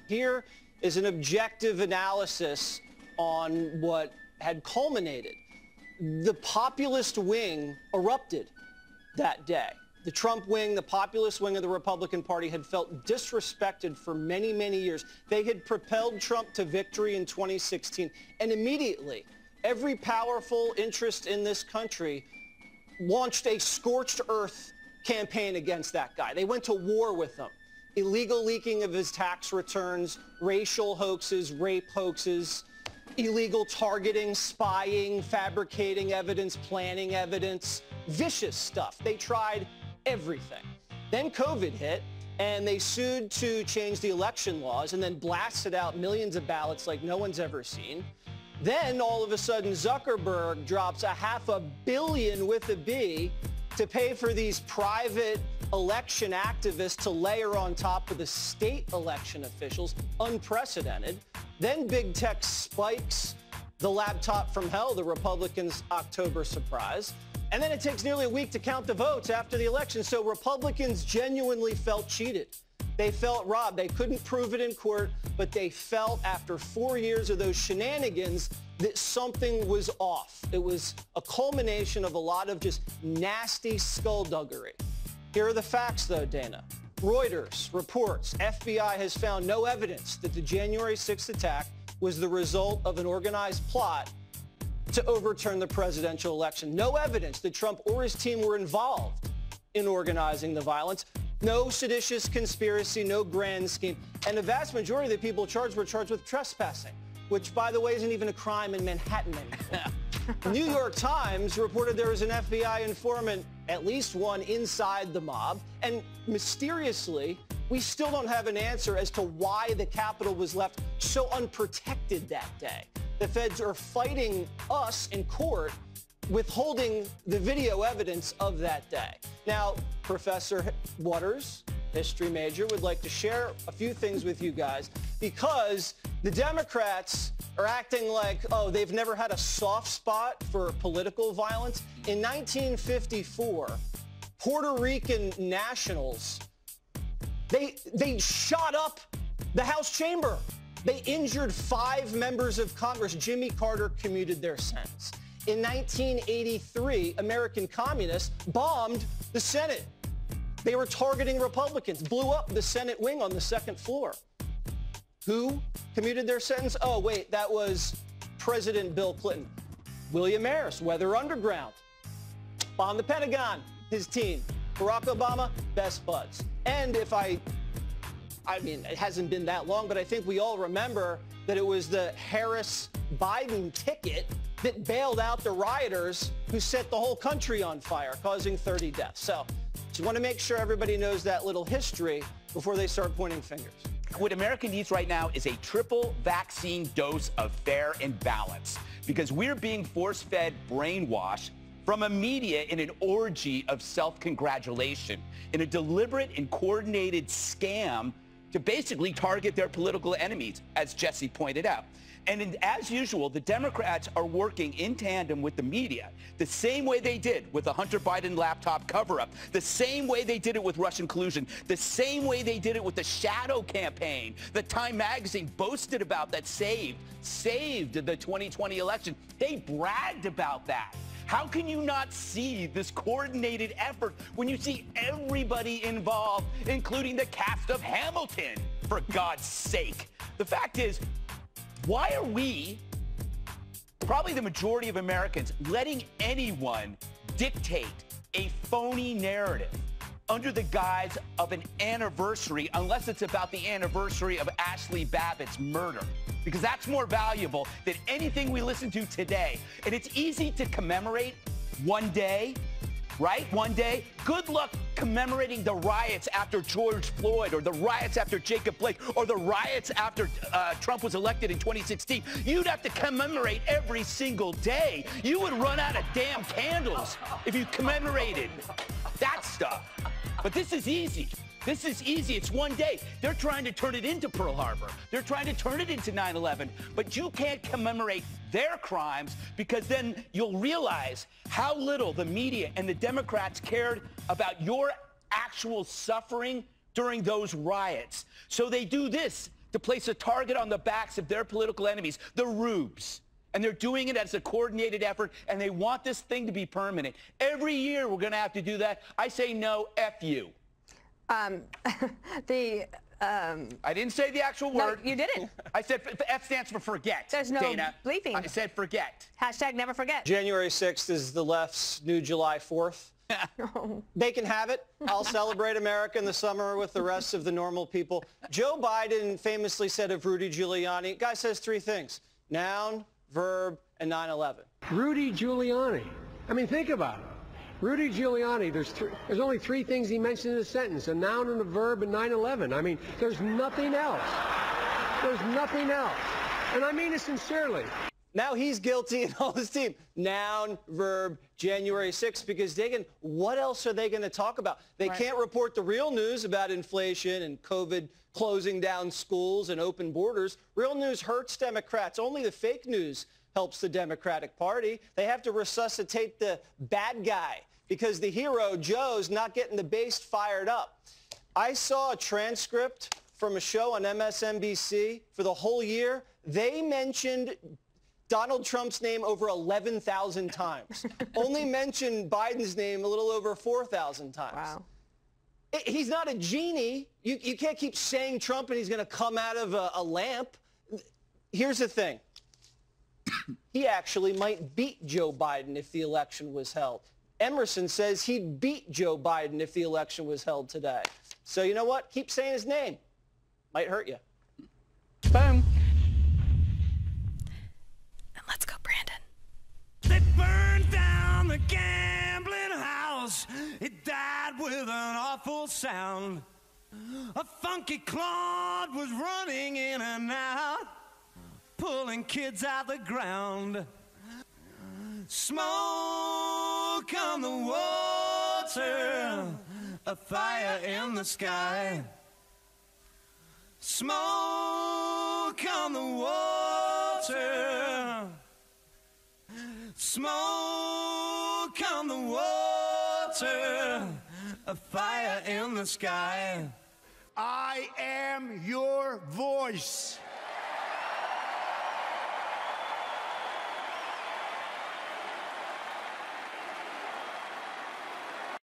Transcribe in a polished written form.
Here is an objective analysis on what had culminated. The populist wing erupted that day. The Trump wing, the populist wing of the Republican Party, had felt disrespected for many, many years. They had propelled Trump to victory in 2016, and immediately every powerful interest in this country launched a scorched earth campaign against that guy. They went to war with him. Illegal leaking of his tax returns, racial hoaxes, rape hoaxes, illegal targeting, spying, fabricating evidence, planning evidence, vicious stuff. They tried everything. Then COVID hit, and they sued to change the election laws and then blasted out millions of ballots like no one's ever seen. Then all of a sudden Zuckerberg drops $500 million with a B to pay for these private election activists to layer on top of the state election officials, unprecedented. Then big tech spikes the laptop from hell, the Republicans' October surprise. And then it takes nearly a week to count the votes after the election. So Republicans genuinely felt cheated. They felt robbed. They couldn't prove it in court, but they felt after 4 years of those shenanigans that something was off. It was a culmination of a lot of just nasty skullduggery. Here are the facts, though, Dana. Reuters reports FBI has found no evidence that the January 6th attack was the result of an organized plot to overturn the presidential election. No evidence that Trump or his team were involved in organizing the violence. No seditious conspiracy, no grand scheme. And the vast majority of the people charged were charged with trespassing, which, by the way, isn't even a crime in Manhattan anymore. The New York Times reported there was an FBI informant, at least one, inside the mob. And mysteriously, we still don't have an answer as to why the Capitol was left so unprotected that day. The feds are fighting us in court, withholding the video evidence of that day. Now, Professor Waters, history major, would like to share a few things with you guys, because the Democrats are acting like, oh, they've never had a soft spot for political violence. In 1954, Puerto Rican nationals, they shot up the House chamber. They injured 5 members of Congress. Jimmy Carter commuted their sentence. In 1983, American communists bombed the Senate. They were targeting Republicans, blew up the Senate wing on the second floor. Who commuted their sentence? Oh, wait, that was President Bill Clinton. William Ayers, Weather Underground, bombed the Pentagon, his team. Barack Obama, best buds. And if I mean, it hasn't been that long, but I think we all remember that it was the Harris-Biden ticket that bailed out the rioters who set the whole country on fire, causing 30 deaths. So just want to make sure everybody knows that little history before they start pointing fingers. What America needs right now is a triple vaccine dose of fair and balance, because we're being force-fed brainwash from a media in an orgy of self-congratulation, in a deliberate and coordinated scam to basically target their political enemies, as Jesse pointed out. And as usual, the Democrats are working in tandem with the media, the same way they did with the Hunter Biden laptop cover-up, the same way they did it with Russian collusion, the same way they did it with the shadow campaign that Time Magazine boasted about that saved the 2020 election. They bragged about that. How can you not see this coordinated effort when you see everybody involved, including the cast of Hamilton, for God's sake? The fact is, why are we, probably the majority of Americans, letting anyone dictate a phony narrative under the guise of an anniversary, unless it's about the anniversary of Ashley Babbitt's murder? Because that's more valuable than anything we listen to today. And it's easy to commemorate one day, right? One day. Good luck commemorating the riots after George Floyd, or the riots after Jacob Blake, or the riots after Trump was elected in 2016. You'd have to commemorate every single day. You would run out of damn candles if you commemorated that stuff. But this is easy. This is easy. It's one day. They're trying to turn it into Pearl Harbor. They're trying to turn it into 9/11. But you can't commemorate their crimes, because then you'll realize how little the media and the Democrats cared about your actual suffering during those riots. So they do this to place a target on the backs of their political enemies, the rubes. And they're doing it as a coordinated effort, and they want this thing to be permanent. Every year we're going to have to do that. I say no, F you. I didn't say the actual word. No, you didn't. I said F stands for forget. There's no Dana. bleeping. I said forget. Hashtag never forget. January 6th is the left's new July 4th. They can have it. I'll celebrate America in the summer with the rest of the normal people. Joe Biden famously said of Rudy Giuliani, guy says three things: noun, verb, and 9/11. Rudy Giuliani. I mean, think about it. Rudy Giuliani, there's only three things he mentioned in a sentence: a noun and a verb and 9/11. I mean, there's nothing else. There's nothing else. And I mean it sincerely. Now he's guilty and all his team. Noun, verb, January 6th, because what else are they going to talk about? They can't report the real news about inflation and COVID closing down schools and open borders. Real news hurts Democrats. Only the fake news helps the Democratic Party. They have to resuscitate the bad guy because the hero, Joe's, not getting the base fired up. I saw a transcript from a show on MSNBC for the whole year. They mentioned Donald Trump's name over 11,000 times. Only mentioned Biden's name a little over 4,000 times. Wow. He's not a genie. You can't keep saying Trump and he's going to come out of a lamp. Here's the thing. He actually might beat Joe Biden if the election was held. Emerson says he'd beat Joe Biden if the election was held today. So you know what? Keep saying his name. Might hurt you. Boom. And let's go, Brandon. They burned down the gambling house. It died with an awful sound. A funky clod was running in and out, pulling kids out the ground. Smoke on the water, a fire in the sky. Smoke on the water, smoke on the water, a fire in the sky. I am your voice.